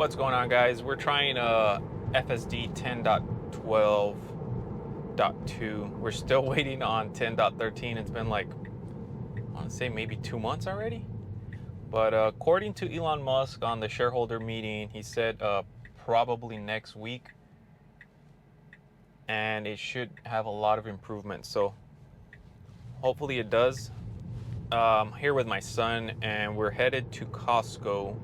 What's going on, guys? We're trying FSD 10.12.2. We're still waiting on 10.13. It's been like, I want to say maybe 2 months already. But according to Elon Musk on the shareholder meeting, he said probably next week. And it should have a lot of improvements. So hopefully it does. Here with my son, and we're headed to Costco.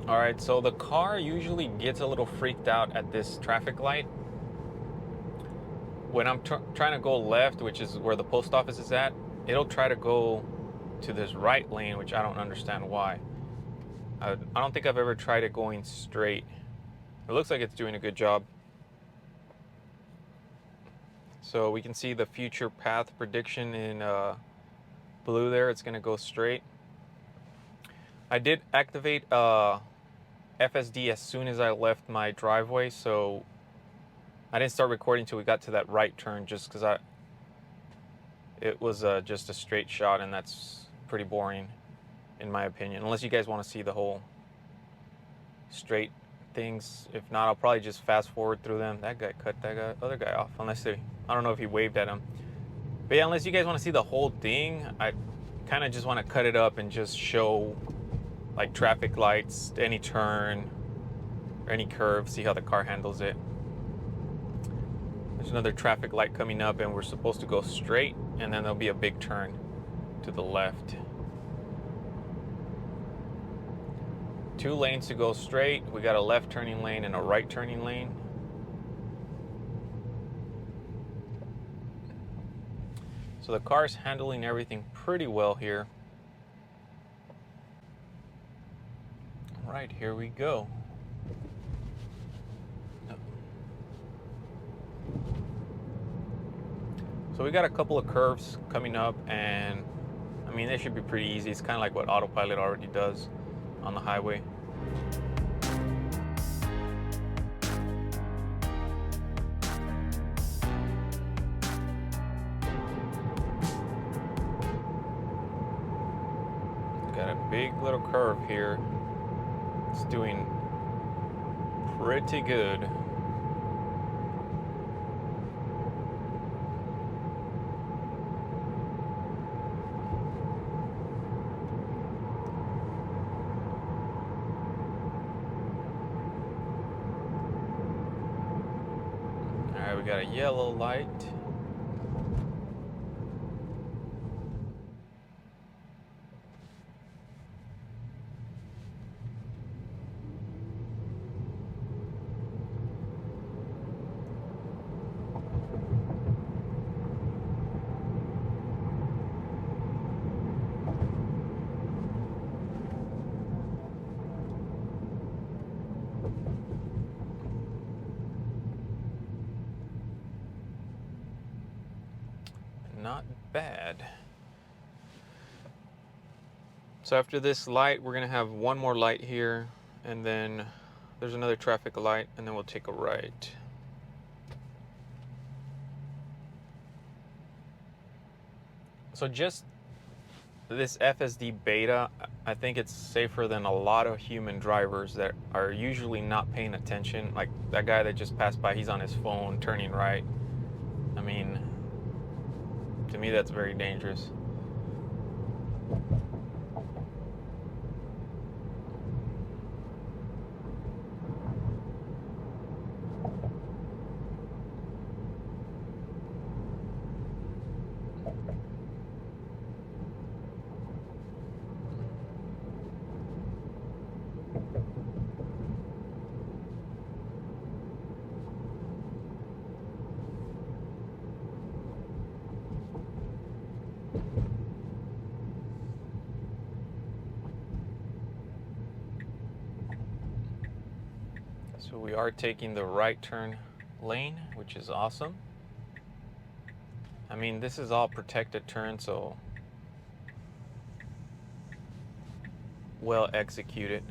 All right, so the car usually gets a little freaked out at this traffic light. When I'm trying to go left, which is where the post office is at, it'll try to go to this right lane, which I don't understand why. I don't think I've ever tried it going straight. It looks like it's doing a good job. So we can see the future path prediction in blue there. It's going to go straight. I did activate FSD as soon as I left my driveway, so I didn't start recording till we got to that right turn, just because it was just a straight shot, and that's pretty boring in my opinion, unless you guys want to see the whole straight things. If not, I'll probably just fast forward through them. That guy cut that other guy off, unless I don't know if he waved at him. But yeah, unless you guys want to see the whole thing, I kind of just want to cut it up and just show like traffic lights, any turn or any curve, see how the car handles it. There's another traffic light coming up, and we're supposed to go straight, and then there'll be a big turn to the left. 2 lanes to go straight. We got a left turning lane and a right turning lane. So the car's handling everything pretty well here. All right, here we go. So we got a couple of curves coming up, and I mean, they should be pretty easy. It's kind of like what autopilot already does on the highway. Got a big little curve here. It's doing pretty good. Alright, we got a yellow light. Not bad. So after this light, we're gonna have one more light here, and then there's another traffic light, and then we'll take a right. So just this FSD beta, I think it's safer than a lot of human drivers that are usually not paying attention. Like that guy that just passed by, he's on his phone turning right. I mean, to me, that's very dangerous. So we are taking the right turn lane, which is awesome. I mean, this is all protected turn, so well executed.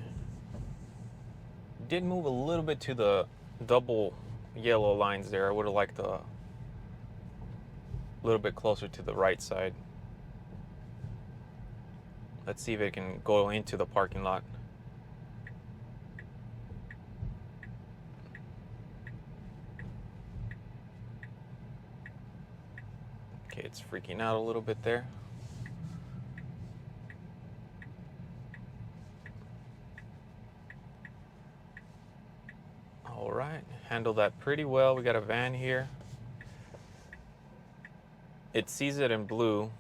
Did move a little bit to the double yellow lines there. I would have liked a little bit closer to the right side. Let's see if it can go into the parking lot. Okay, it's freaking out a little bit there. All right, handle that pretty well. We got a van here. It sees it in blue.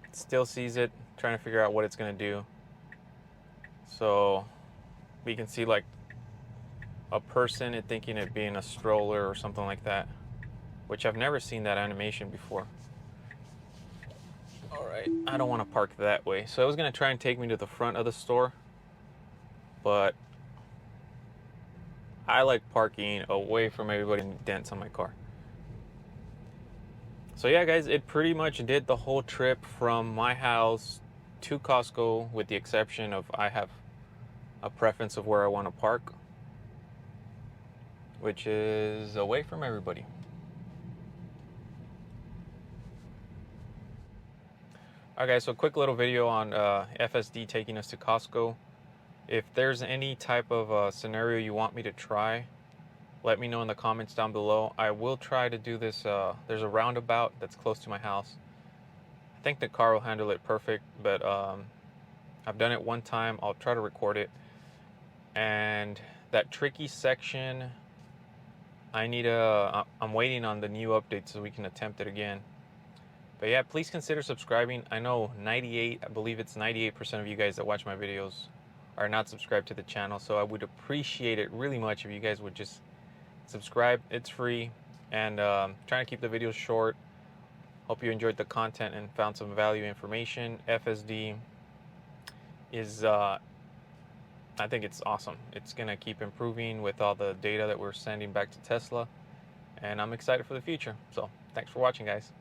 It still sees it, trying to figure out what it's gonna do. So we can see like a person and thinking it being a stroller or something like that, which I've never seen that animation before. All right, I don't want to park that way. So I was gonna try and take me to the front of the store, but I like parking away from everybody and dents on my car. So yeah, guys, it pretty much did the whole trip from my house to Costco, with the exception of I have a preference of where I want to park, which is away from everybody. Alright guys, so quick little video on FSD taking us to Costco. If there's any type of scenario you want me to try, let me know in the comments down below. I will try to do this. There's a roundabout that's close to my house. I think the car will handle it perfect, but I've done it one time. I'll try to record it. And that tricky section, I'm waiting on the new update so we can attempt it again. But yeah, please consider subscribing. I know I believe it's 98% of you guys that watch my videos are not subscribed to the channel, so I would appreciate it really much if you guys would just subscribe. It's free, and trying to keep the videos short. Hope you enjoyed the content and found some value information. FSD is, I think it's awesome. It's gonna keep improving with all the data that we're sending back to Tesla, and I'm excited for the future. So thanks for watching, guys.